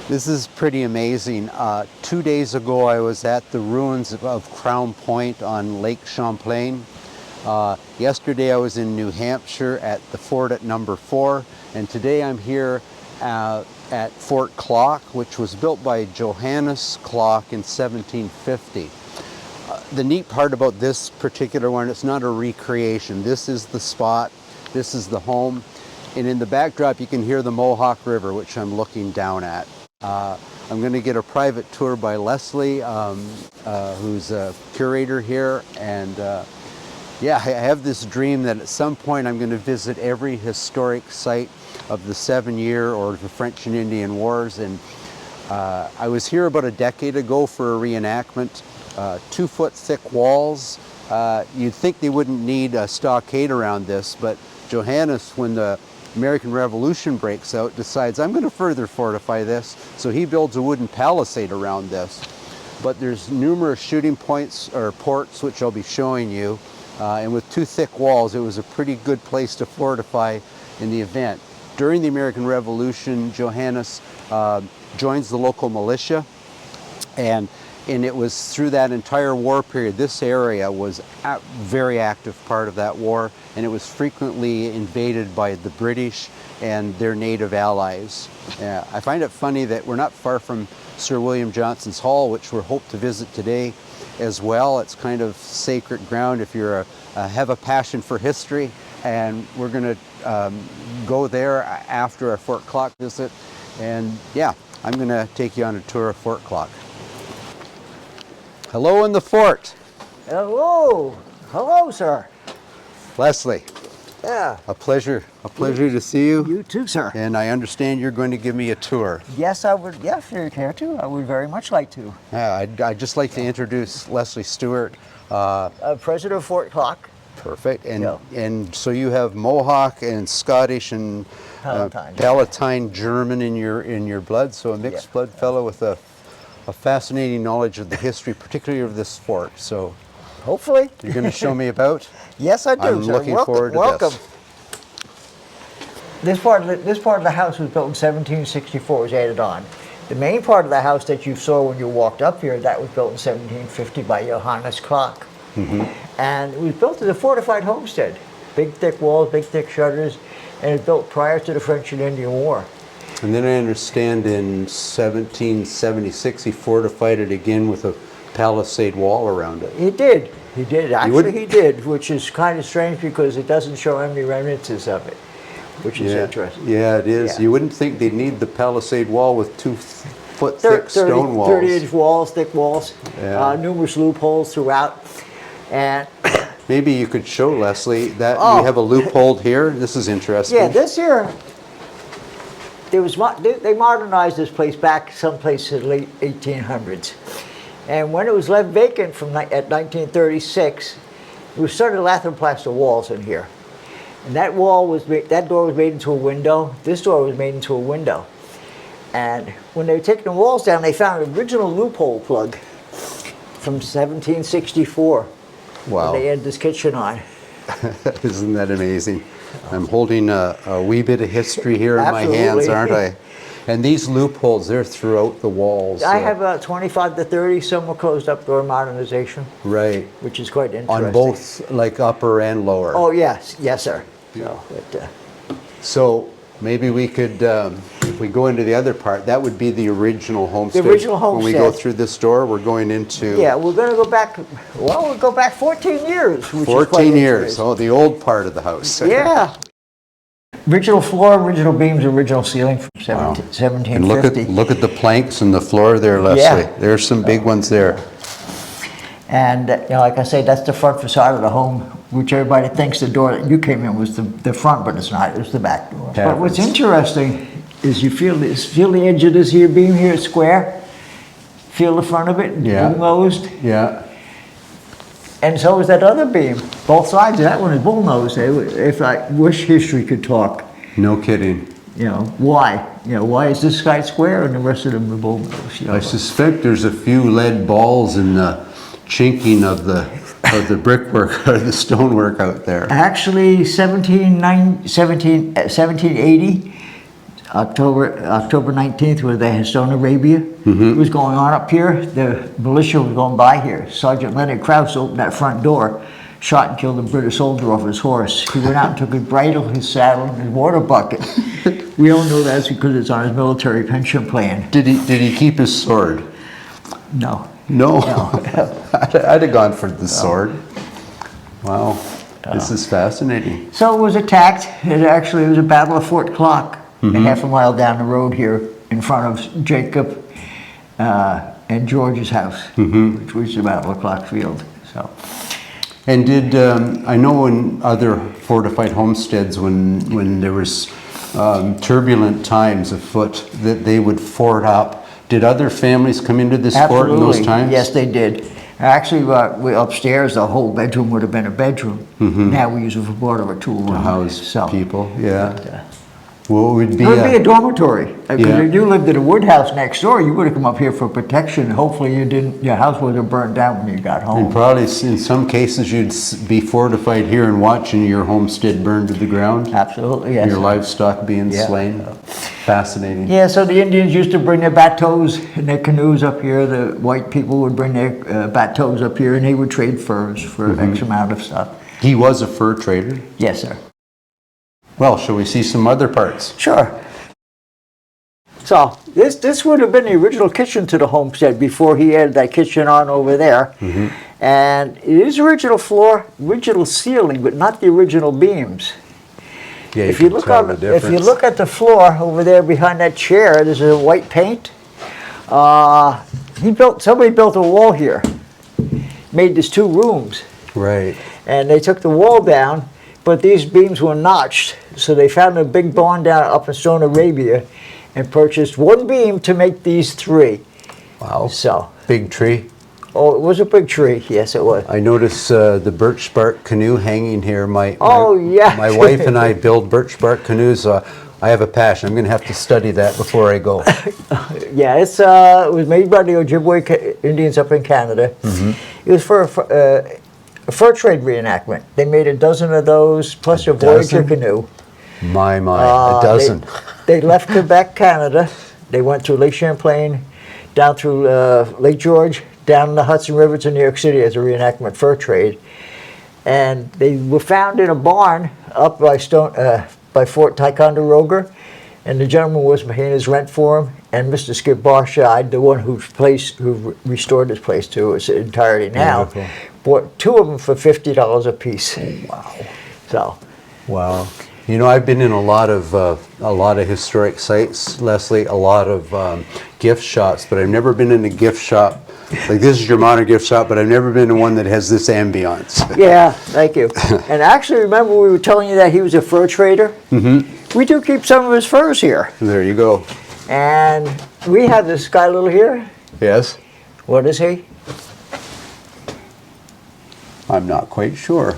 This is pretty amazing. 2 days ago I was at the ruins of Crown Point on Lake Champlain. Yesterday I was in New Hampshire at the fort at number 4, and today I'm here at Fort Klock, which was built by Johannes Klock in 1750. The neat part about this particular one, it's not a recreation. This is the spot, this is the home, and in the backdrop you can hear the Mohawk River, which I'm looking down at. I'm going to get a private tour by Leslie, who's a curator here, and yeah, I have this dream that at some point I'm going to visit every historic site of the 7-year or the French and Indian Wars, and I was here about a decade ago for a reenactment. 2-foot thick walls. You'd think they wouldn't need a stockade around this, but Johannes, when the American Revolution breaks out, decides, I'm going to further fortify this, so he builds a wooden palisade around this. But there's numerous shooting points or ports, which I'll be showing you, and with 2 thick walls, it was a pretty good place to fortify in the event. During the American Revolution, Johannes joins the local militia, and it was through that entire war period, this area was a very active part of that war, and it was frequently invaded by the British and their native allies. I find it funny that we're not far from Sir William Johnson's Hall, which we're hoped to visit today as well. It's kind of sacred ground if you have a passion for history, and we're going to go there after our Fort Klock visit. And yeah, I'm going to take you on a tour of Fort Klock. Hello in the fort. Hello. Hello, sir. Leslie. Yeah. A pleasure to see you. You too, sir. And I understand you're going to give me a tour. Yes, I would. Yeah, if you care to, I would very much like to. Yeah, I'd just like to introduce Leslie Stewart. President of Fort Klock. Perfect. And Yeah. and so you have Mohawk and Scottish and Palatine German in your blood. So a mixed blood fellow with a fascinating knowledge of the history, particularly of this fort. So hopefully you're going to show me about. Yes, I do. I'm sir. looking forward to welcome. this. This part of the house was built in 1764. Was added on. The main part of the house that you saw when you walked up here, that was built in 1750 by Johannes Klock, and it was built as a fortified homestead. Big thick walls, big thick shutters, and it was built prior to the French and Indian War. And then I understand in 1776 he fortified it again with a palisade wall around it. He did. He did. Actually, he did, which is kind of strange because it doesn't show any remnants of it, which is interesting. Yeah, it is. Yeah. You wouldn't think they'd need the palisade wall with 2-foot thick stone walls. 30-inch walls, thick walls, Yeah. numerous loopholes throughout. And maybe you could show Leslie that we have a loophole here. This is interesting. yeah, this here, they modernized this place back someplace in the late 1800s. And when it was left vacant at 1936, we started lath plaster walls in here. And that door was made into a window. This door was made into a window. And when they were taking the walls down, they found an original loophole plug from 1764. Wow. When they had this kitchen on. Isn't that amazing? I'm holding a wee bit of history here in my hands, aren't I? And these loopholes, they're throughout the walls. I have about 25 to 30. Some were closed up during modernization. Right. Which is quite interesting. On both, like upper and lower. Oh, yes. Yes, sir. Yeah. But, so maybe we could, if we go into the other part, that would be the original homestead. The original homestead. When we go through this door, we're going into... Yeah, we're going to go back, well, we'll go back 14 years. Which 14 years. Oh, the old part of the house. Yeah. Original floor, original beams, original ceiling from 1750. And look at the planks and the floor there, Leslie. Yeah. There's some big ones there. And like I say, that's the front facade of the home, which everybody thinks the door that you came in was the front, but it's not. It was the back door. Yeah. But what's interesting is you feel the edge of this here beam here, it's square. Feel the front of it, bull-nosed. Yeah. And so is that other beam. Both sides of that one is bull-nosed. If I wish history could talk. No kidding. Why? Why is this side square and the rest of them are bull-nosed? I suspect there's a few lead balls in the chinking of the brickwork or the stonework out there. Actually, 1780, October 19th, where they had Stone Arabia. It was going on up here. The militia was going by here. Sergeant Leonard Krause opened that front door, shot and killed a British soldier off his horse. He went out and took his bridle, his saddle, and his water bucket. We all know that's because it's on his military pension plan. Did he keep his sword? No. No. I'd have gone for the sword. Wow. This is fascinating. So it was attacked. It was a battle of Fort Klock, a half a mile down the road here in front of Jacob and George's house, which was the Battle of Klock Field. So. And did, I know in other fortified homesteads when there was turbulent times afoot that they would fort up. Did other families come into this fort in those times? Yes, they did. Actually, we upstairs, the whole bedroom would have been a bedroom. Now we use it for part of a tool room. To house people, yeah. But, Well, it would be a dormitory. If you lived at a wood house next door, you would have come up here for protection. Hopefully your house wasn't burned down when you got home. And probably in some cases you'd be fortified here and watching your homestead burn to the ground. Absolutely, yes. Your livestock being slain. Fascinating. Yeah, so the Indians used to bring their bateaus and their canoes up here. The white people would bring their bateaus up here, and they would trade furs for X amount of stuff. He was a fur trader? Yes, sir. Well, shall we see some other parts? Sure. So this would have been the original kitchen to the homestead before he added that kitchen on over there. And it is original floor, original ceiling, but not the original beams. Yeah, If you look at the floor over there behind that chair, there's a white paint. Somebody built a wall here, made these 2 rooms. Right. And they took the wall down, but these beams were notched. So they found a big barn down up in Stone Arabia and purchased 1 beam to make these 3. Wow. So. Big tree. Oh, it was a big tree. Yes, it was. I notice the birch bark canoe hanging here. My wife and I build birch bark canoes. I have a passion. I'm going to have to study that before I go. Yeah, it was made by the Ojibwe Indians up in Canada. It was for a fur trade reenactment. They made a dozen of those, plus a Voyager canoe. My, a dozen. They left Quebec, Canada. They went through Lake Champlain, down through Lake George, down the Hudson River to New York City as a reenactment fur trade. And they were found in a barn up by Fort Ticonderoga. And the gentleman was paying his rent for him. And Mr. Skip Barshide, the one who restored this place to its entirety now, bought 2 of them for $50 a piece. Wow. So. Wow. You know, I've been in a lot of historic sites, Leslie, a lot of gift shops, but I've never been in a gift shop. Like this is your modern gift shop, but I've never been in one that has this ambiance. Yeah, thank you. And actually, remember we were telling you that he was a fur trader? We do keep some of his furs here. There you go. And we have this guy little here. Yes. What is he? I'm not quite sure.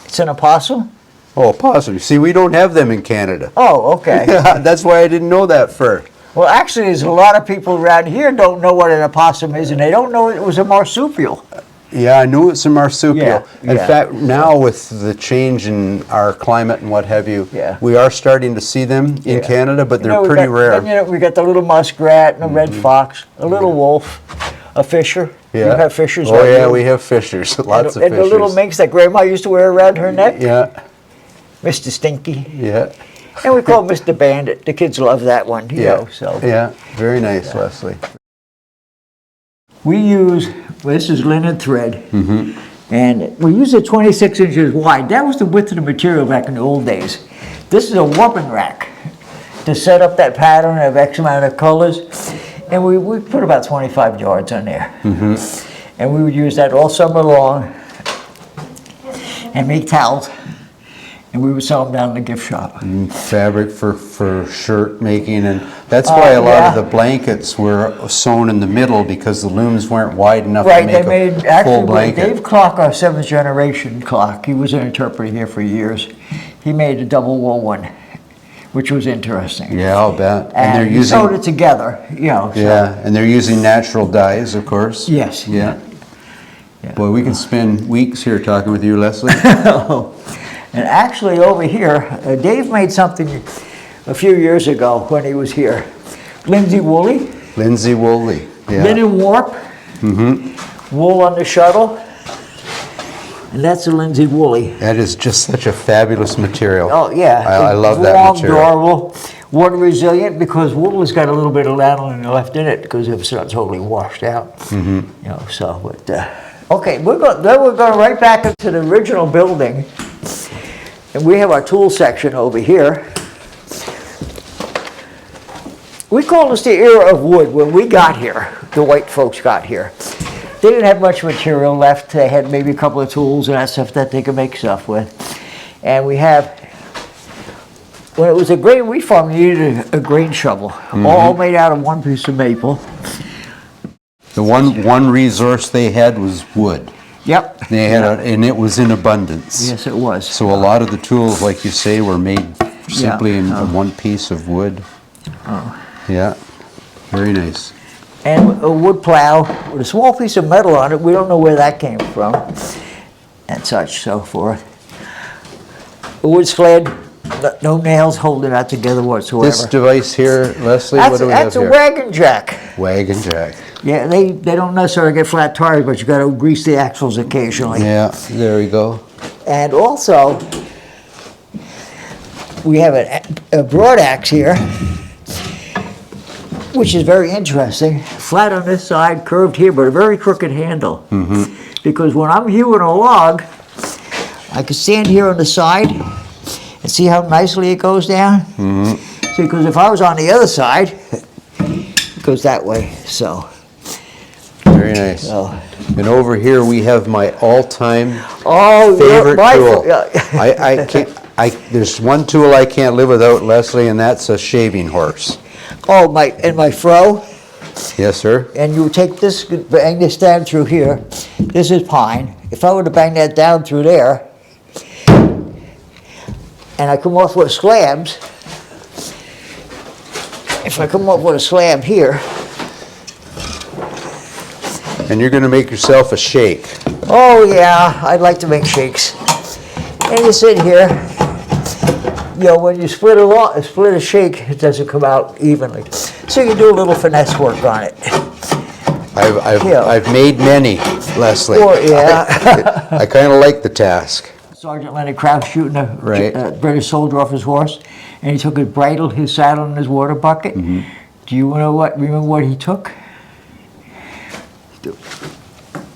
It's an opossum? Oh, opossum. See, we don't have them in Canada. Oh, okay. Yeah, that's why I didn't know that fur. Well, actually, there's a lot of people around here don't know what an opossum is, and they don't know it was a marsupial. Yeah, I knew it's a marsupial. Yeah, in fact, now with the change in our climate and what have you, we are starting to see them in Canada, but they're pretty rare. Then, we got the little muskrat and a red fox, a little wolf, a fisher. Yeah. You have fishers. Oh, yeah, we have fishers. Lots of fishers. And the little minks that Grandma used to wear around her neck. Yeah. Mr. Stinky. Yeah. And we call him Mr. Bandit. The kids love that one, you know. So. Yeah, very nice, Leslie. We use, this is linen thread, and we use it 26 inches wide. That was the width of the material back in the old days. This is a warping rack to set up that pattern of X amount of colors, and we put about 25 yards on there. And we would use that all summer long and make towels. And we would sell them down in the gift shop. Fabric for shirt making, and that's why a lot of the blankets were sewn in the middle because the looms weren't wide enough to make a full blanket. Dave Klock, our 7th generation Klock, he was an interpreter here for years. He made a double wool one, which was interesting. Yeah, I'll bet. And they're using, sewed it together, you know. Yeah, and they're using natural dyes, of course. Yes. Yeah. Boy, we can spend weeks here talking with you, Leslie. And actually over here, Dave made something a few years ago when he was here. Lindsay Woolley. Lindsay Woolley. Yeah. Linen warp. Wool on the shuttle. And that's a Lindsay Woolley. That is just such a fabulous material. Oh, yeah. I love that long, material. durable, water resilient, because wool has got a little bit of lanolin left in it because it's not totally washed out. You know, so, but, okay, then we're going right back into the original building. And we have our tool section over here. We call this the era of wood. When we got here, the white folks got here, they didn't have much material left. They had maybe a couple of tools and that stuff that they could make stuff with. And we have, when it was a grain wheat farm, you needed a grain shovel, all made out of one piece of maple. The one resource they had was wood. Yep. They had and it was in abundance. Yes, it was. So a lot of the tools, like you say, were made simply in one piece of wood. Yeah, very nice. And a wood plow with a small piece of metal on it. We don't know where that came from, and such, so forth. A wood sled, no nails holding that together whatsoever. This device here, Leslie, what do we have That's here? a wagon jack. Wagon jack. Yeah, they don't necessarily get flat tires, but you got to grease the axles occasionally. Yeah, there we go. And also, we have a broad axe here, which is very interesting. Flat on this side, curved here, but a very crooked handle. Because when I'm hewing a log, I can stand here on the side and see how nicely it goes down. See, because if I was on the other side, it goes that way, so. Very nice. And over here we have my all-time favorite tool. There's one tool I can't live without, Leslie, and that's a shaving horse. Oh, my fro. Yes, sir. And you take this, bang this down through here. This is pine. If I were to bang that down through there, and I come off with slabs, if I come off with a slab here. And you're going to make yourself a shake. Oh yeah, I'd like to make shakes. And you sit here, you know, when you split a shake, it doesn't come out evenly. So you do a little finesse work on it. I've made many, Leslie. Well, yeah. I kind of like the task. Sergeant Leonard Krauss shooting a British soldier off his horse, and he took his bridle, his saddle, and his water bucket. Do you remember what he took?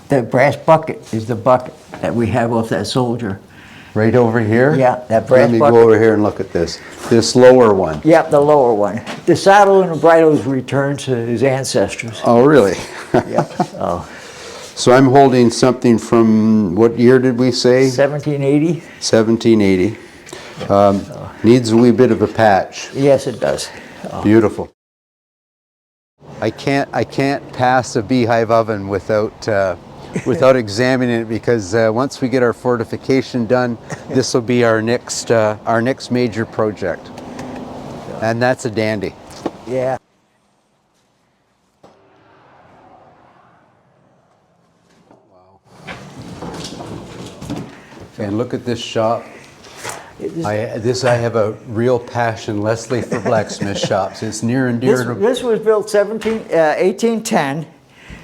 The brass bucket is the bucket that we have off that soldier. Right over here? Yeah, that brass bucket. Let me go over here and look at this. This lower one. Yep, the lower one. The saddle and the bridle was returned to his ancestors. Oh, really? Yeah. Oh. So I'm holding something from, what year did we say? 1780. 1780. Needs a wee bit of a patch. Yes, it does. Oh. Beautiful. I can't pass a beehive oven without examining it, because once we get our fortification done, this will be our next major project, and that's a dandy. Yeah. Wow. And look at this shop. I have a real passion, Leslie, for blacksmith shops. It's near and dear to... This was built 1810,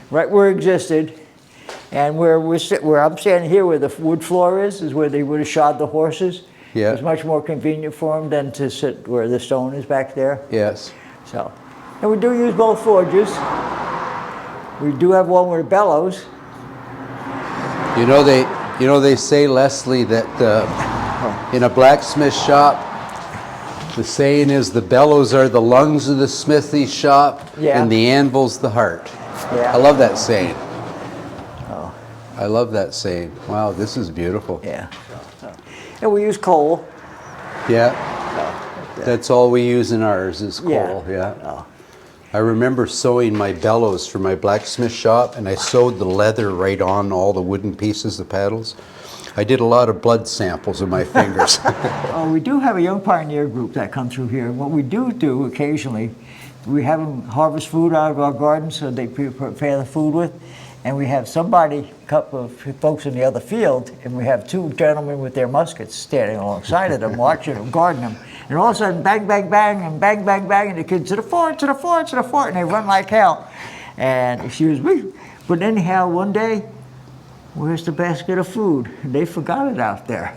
right where it existed, and where I'm standing here, where the wood floor is where they would have shod the horses. Yeah. It was much more convenient for them than to sit where the stone is back there. Yes. So, and we do use both forges. We do have one with a bellows. You know they say, Leslie, that in a blacksmith shop, the saying is the bellows are the lungs of the smithy shop, and the anvil's the heart. Yeah. I love that saying. Oh. I love that saying. Wow, this is beautiful. Yeah. And we use coal. Yeah. That's all we use in ours is coal. Yeah. Oh. I remember sewing my bellows for my blacksmith shop, and I sewed the leather right on all the wooden pieces, the paddles. I did a lot of blood samples of my fingers. We do have a young pioneer group that come through here. What we do occasionally, we have them harvest food out of our gardens so they prepare the food with, and we have somebody, a couple of folks in the other field, and we have two gentlemen with their muskets standing alongside of them, watching them, guarding them. And all of a sudden, bang, bang, bang, and bang, bang, bang, and the kids, to the fort, to the fort, to the fort, and they run like hell. And excuse me. But anyhow, one day, where's the basket of food? And they forgot it out there.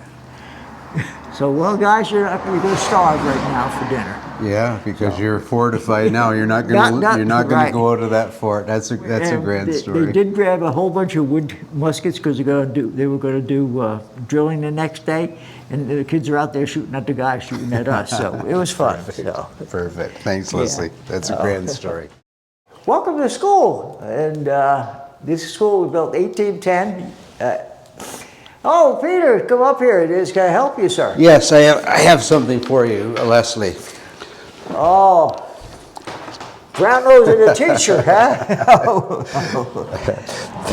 So, well, guys, you're going to starve right now for dinner. Yeah, because you're fortified now. You're not going to right. go out of that fort. That's a grand story. They did grab a whole bunch of wood muskets because they were going to do drilling the next day, and the kids are out there shooting at the guys shooting at us. So it was fun. Perfect. Thanks, Leslie. That's a grand story. Welcome to school, and this school was built 1810. Oh, Peter, come up here. It is. Can I help you, sir? Yes, I have something for you, Leslie. Oh, brown nose and a teacher, huh?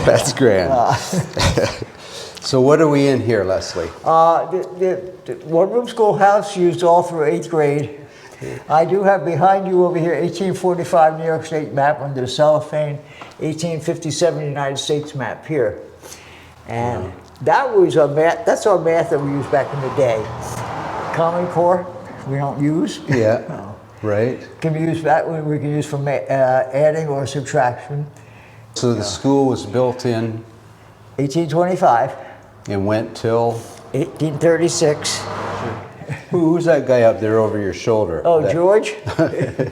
That's grand. So what are we in here, Leslie? The one-room schoolhouse used all through 8th grade. I do have behind you over here 1845 New York State map under the cellophane, 1857 United States map here. And that was our math. That's our math that we used back in the day. Common Core, we don't use. Yeah, right. Can be used that way. We can use for adding or subtraction. So the school was built in 1825. And went till 1836. Who's that guy up there over your shoulder? Oh, George.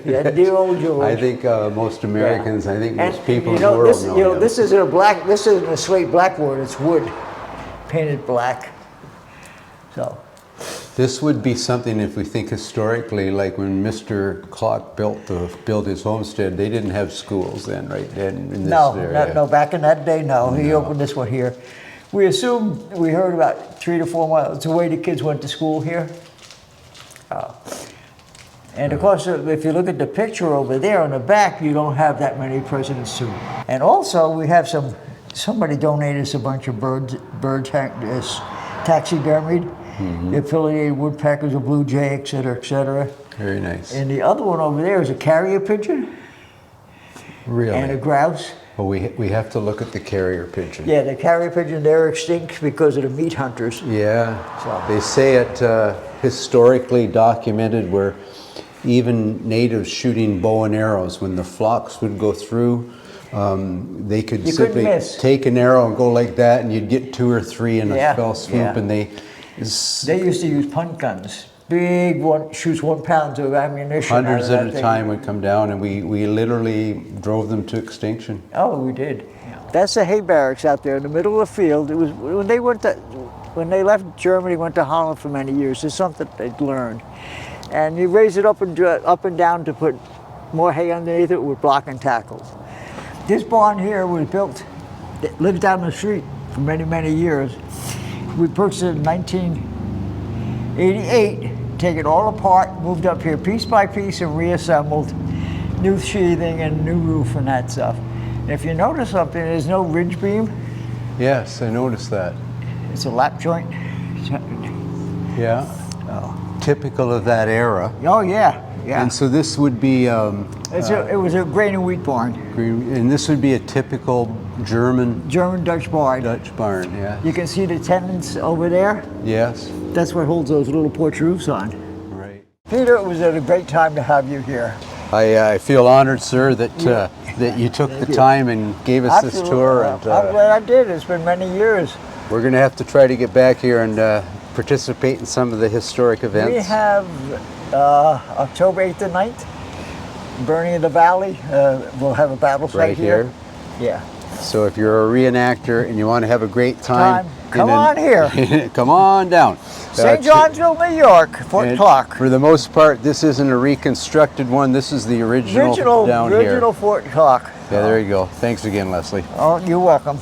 Yeah, dear old George. I think most Americans, I think most people in the know, world this, know you know, him. this isn't a slate blackboard. It's wood, painted black. So. This would be something, if we think historically, like when Mr. Klock built his homestead, they didn't have schools then, right? In this area. No, back in that day, no. He opened this one here. We assumed, we heard about 3 to 4 miles away the kids went to school here. And of course, if you look at the picture over there on the back, you don't have that many presidents too. And also, we have somebody donated us a bunch of taxidermied. The affiliated woodpeckers, a blue jay, et cetera, et cetera. Very nice. And the other one over there is a carrier pigeon. Really? And a grouse. Well, we have to look at the carrier pigeon. Yeah, the carrier pigeon, they're extinct because of the meat hunters. Yeah. So. They say it historically documented where even natives shooting bow and arrows, when the flocks would go through, they could simply take an arrow and go like that, and you'd get 2 or 3 in a fell swoop, and they used to use punt guns. Big one, shoots 1 pound of ammunition. Hundreds at a time would come down, and we literally drove them to extinction. Oh, we did. That's the hay barracks out there in the middle of the field. It was when they left Germany, went to Holland for many years. It's something they'd learned, and you raise it up and down to put more hay underneath it with block and tackle. This barn here was built. It lived down the street for many, many years. We purchased it in 1988. Take it all apart, moved up here piece by piece and reassembled. New sheathing and new roof and that stuff. And if you notice something, there's no ridge beam. Yes, I noticed that. It's a lap joint. Yeah. Oh. Typical of that era. Oh, yeah. Yeah. And so this would be... it was a grain and wheat barn. And this would be a typical German Dutch barn. Dutch barn, yeah. You can see the tenons over there. Yes. That's what holds those little porch roofs on. Right. Peter, it was a great time to have you here. I feel honored, sir, that that you took the time and gave us this tour. And, I'm glad I did. It's been many years. We're going to have to try to get back here and participate in some of the historic events. We have October 8th and 9th, Burning of the Valley. We'll have a battle site right here. Yeah. So if you're a reenactor and you want to have a great time, come on here. Come on down. St. Johnsville, New York, Fort Klock. For the most part, this isn't a reconstructed one. This is the original down here. Original Fort Klock. Yeah, there you go. Thanks again, Leslie. Oh, you're welcome.